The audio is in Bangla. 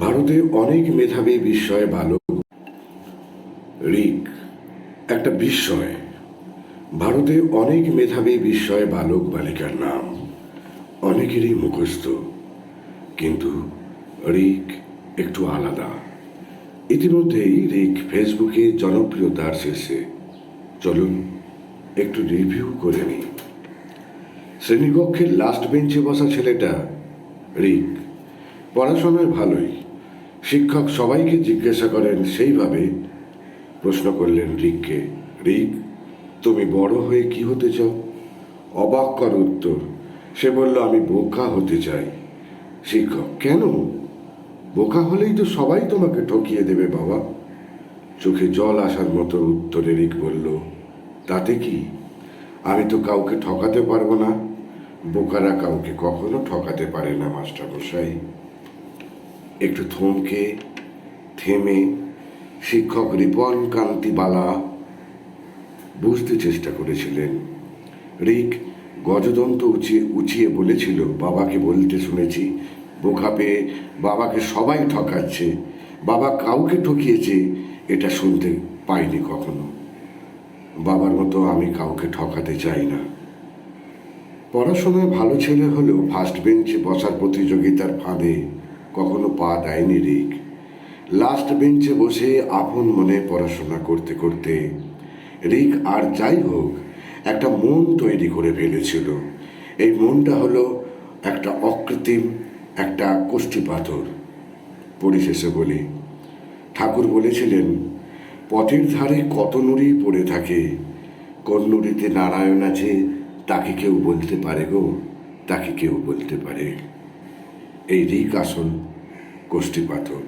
ভারতে অনেক মেধাবী বিস্ময় বালক। ঋক একটা বিস্ময়। ভারতে অনেক মেধাবী বিস্ময় বালক বালিকার নাম অনেকেরই মুখস্থ, কিন্তু ঋক একটু আলাদা। ইতিমধ্যেই ঋক ফেসবুকে জনপ্রিয়তার শীর্ষে। চলুন একটু রিভিউ করে নিই। শ্রেণীকক্ষের লাস্ট বেঞ্চে বসা ছেলেটা ঋক। পড়াশোনায় ভালোই। শিক্ষক সবাইকে জিজ্ঞাসা করেন, সেইভাবে প্রশ্ন করলেন ঋককে, ঋক, তুমি বড় হয়ে কি হতে চাও? অবাক কর উত্তর। সে বলল, আমি বোকা হতে চাই। শিক্ষক, কেন? বোকা হলেই তো সবাই তোমাকে ঠকিয়ে দেবে বাবা। চোখে জল আসার মতো উত্তরে ঋক বলল, তাতে কি? আমি তো কাউকে ঠকাতে পারবো না। বোকারা কাউকে কখনো ঠকাতে পারে না মাস্টারমশাই। একটু থেমে শিক্ষক রিপন কান্তিবালা বুঝতে চেষ্টা করেছিলেন। ঋক গজদন্ত উঁচিয়ে বলেছিল, বাবাকে বলতে শুনেছি, বোকা পেয়ে বাবাকে সবাই ঠকাচ্ছে। বাবা কাউকে ঠকিয়েছে এটা শুনতে পাইনি কখনো। বাবার মতো আমি কাউকে ঠকাতে চাই না। পড়াশোনায় ভালো ছেলে হলেও ফার্স্ট বেঞ্চে বসার প্রতিযোগিতার ফাঁদে কখনো পা দেয়নি ঋক। লাস্ট বেঞ্চে বসে আপন মনে পড়াশোনা করতে করতে ঋক আর যাই হোক একটা মন তৈরি করে ফেলেছিল। এই মনটা হলো একটা অকৃত্রিম, একটা কষ্টি পাথর। পরিশেষে বলি, ঠাকুর বলেছিলেন, পথের ধারে কত নুড়ি পড়ে থাকে, কোন নুড়িতে নারায়ণ আছে তাকে কেউ বলতে পারে গো, তাকে কেউ বলতে পারে। এই ঋক আসল কষ্টি পাথর।